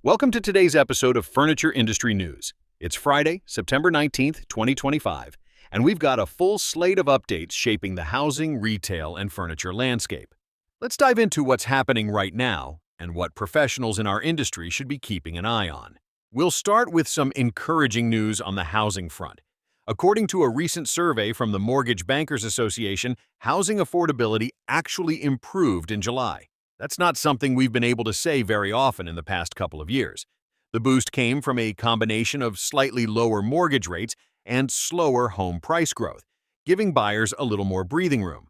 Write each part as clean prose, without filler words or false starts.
Welcome to today's episode of Furniture Industry News. It's Friday, September 19th, 2025, and we've got a full slate of updates shaping the housing, retail, and furniture landscape. Let's dive into what's happening right now and what professionals in our industry should be keeping an eye on. We'll start with some encouraging news on the housing front. According to a recent survey from the Mortgage Bankers Association, housing affordability actually improved in July. That's not something we've been able to say very often in the past couple of years. The boost came from a combination of slightly lower mortgage rates and slower home price growth, giving buyers a little more breathing room.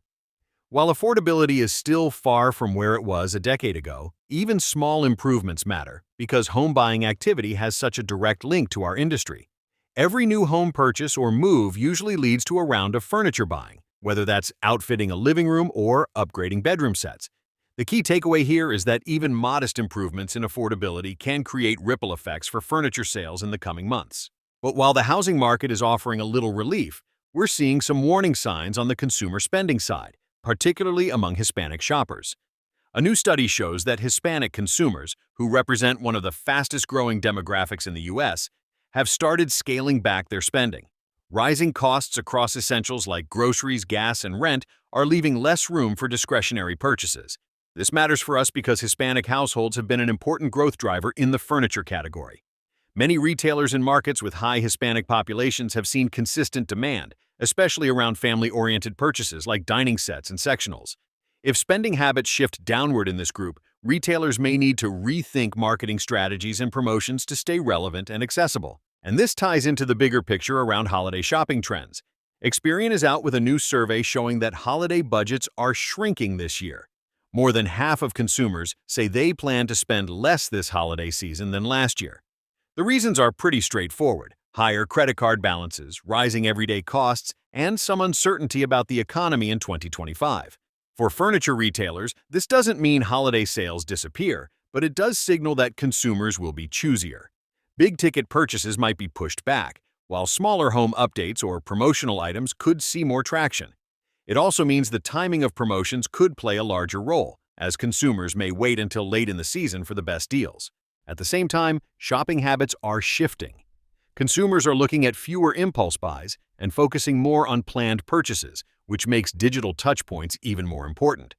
While affordability is still far from where it was a decade ago, even small improvements matter because home buying activity has such a direct link to our industry. Every new home purchase or move usually leads to a round of furniture buying, whether that's outfitting a living room or upgrading bedroom sets. The key takeaway here is that even modest improvements in affordability can create ripple effects for furniture sales in the coming months. But while the housing market is offering a little relief, we're seeing some warning signs on the consumer spending side, particularly among Hispanic shoppers. A new study shows that Hispanic consumers, who represent one of the fastest-growing demographics in the U.S., have started scaling back their spending. Rising costs across essentials like groceries, gas, and rent are leaving less room for discretionary purchases. This matters for us because Hispanic households have been an important growth driver in the furniture category. Many retailers in markets with high Hispanic populations have seen consistent demand, especially around family-oriented purchases like dining sets and sectionals. If spending habits shift downward in this group, retailers may need to rethink marketing strategies and promotions to stay relevant and accessible. And this ties into the bigger picture around holiday shopping trends. Experian is out with a new survey showing that holiday budgets are shrinking this year. More than half of consumers say they plan to spend less this holiday season than last year. The reasons are pretty straightforward: higher credit card balances, rising everyday costs, and some uncertainty about the economy in 2025. For furniture retailers, this doesn't mean holiday sales disappear, but it does signal that consumers will be choosier. Big-ticket purchases might be pushed back, while smaller home updates or promotional items could see more traction. It also means the timing of promotions could play a larger role, as consumers may wait until late in the season for the best deals. At the same time, shopping habits are shifting. Consumers are looking at fewer impulse buys and focusing more on planned purchases, which makes digital touchpoints even more important.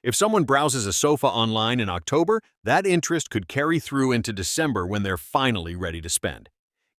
If someone browses a sofa online in October, that interest could carry through into December when they're finally ready to spend.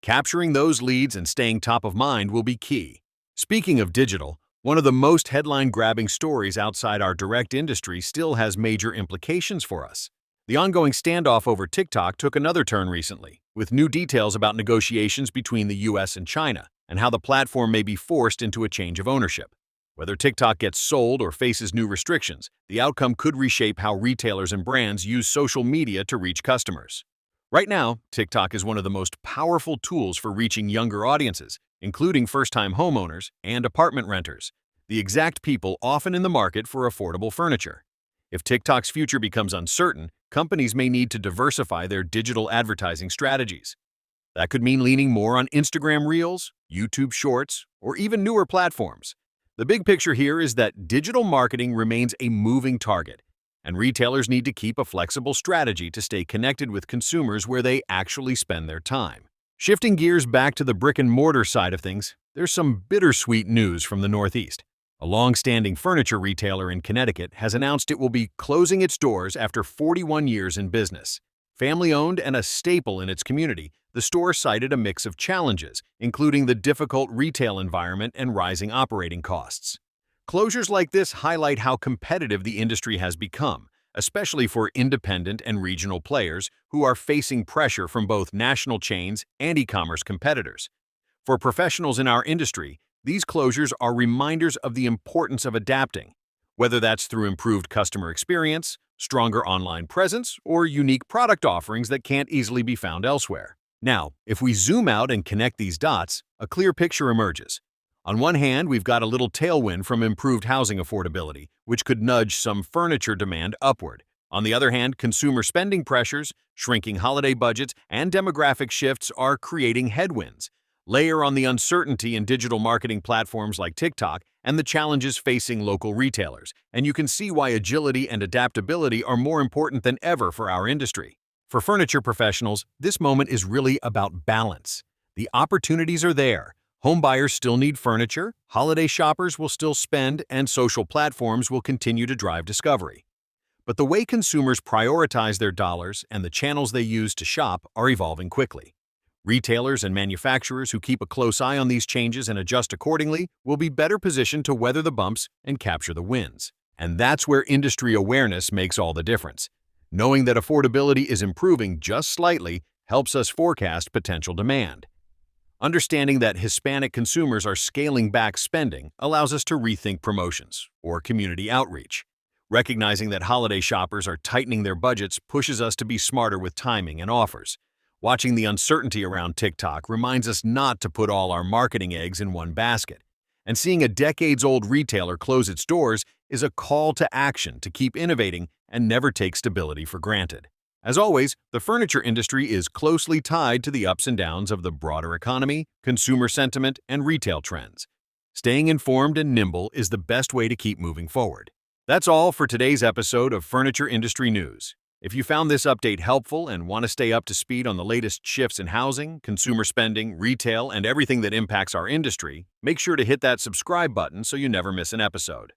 Capturing those leads and staying top of mind will be key. Speaking of digital, one of the most headline-grabbing stories outside our direct industry still has major implications for us. The ongoing standoff over TikTok took another turn recently, with new details about negotiations between the US and China and how the platform may be forced into a change of ownership. Whether TikTok gets sold or faces new restrictions, the outcome could reshape how retailers and brands use social media to reach customers. Right now, TikTok is one of the most powerful tools for reaching younger audiences, including first-time homeowners and apartment renters, the exact people often in the market for affordable furniture. If TikTok's future becomes uncertain, companies may need to diversify their digital advertising strategies. That could mean leaning more on Instagram Reels, YouTube Shorts, or even newer platforms. The big picture here is that digital marketing remains a moving target, and retailers need to keep a flexible strategy to stay connected with consumers where they actually spend their time. Shifting gears back to the brick-and-mortar side of things, there's some bittersweet news from the Northeast. A long-standing furniture retailer in Connecticut has announced it will be closing its doors after 41 years in business. Family-owned and a staple in its community, the store cited a mix of challenges, including the difficult retail environment and rising operating costs. Closures like this highlight how competitive the industry has become, especially for independent and regional players who are facing pressure from both national chains and e-commerce competitors. For professionals in our industry, these closures are reminders of the importance of adapting, whether that's through improved customer experience, stronger online presence, or unique product offerings that can't easily be found elsewhere. Now, if we zoom out and connect these dots, a clear picture emerges. On one hand, we've got a little tailwind from improved housing affordability, which could nudge some furniture demand upward. On the other hand, consumer spending pressures, shrinking holiday budgets, and demographic shifts are creating headwinds. Layer on the uncertainty in digital marketing platforms like TikTok and the challenges facing local retailers, and you can see why agility and adaptability are more important than ever for our industry. For furniture professionals, this moment is really about balance. The opportunities are there. Homebuyers still need furniture, holiday shoppers will still spend, and social platforms will continue to drive discovery. But the way consumers prioritize their dollars and the channels they use to shop are evolving quickly. Retailers and manufacturers who keep a close eye on these changes and adjust accordingly will be better positioned to weather the bumps and capture the wins. And that's where industry awareness makes all the difference. Knowing that affordability is improving just slightly helps us forecast potential demand. Understanding that Hispanic consumers are scaling back spending allows us to rethink promotions or community outreach. Recognizing that holiday shoppers are tightening their budgets pushes us to be smarter with timing and offers. Watching the uncertainty around TikTok reminds us not to put all our marketing eggs in one basket. And seeing a decades-old retailer close its doors is a call to action to keep innovating and never take stability for granted. As always, the furniture industry is closely tied to the ups and downs of the broader economy, consumer sentiment, and retail trends. Staying informed and nimble is the best way to keep moving forward. That's all for today's episode of Furniture Industry News. If you found this update helpful and want to stay up to speed on the latest shifts in housing, consumer spending, retail, and everything that impacts our industry, make sure to hit that subscribe button so you never miss an episode.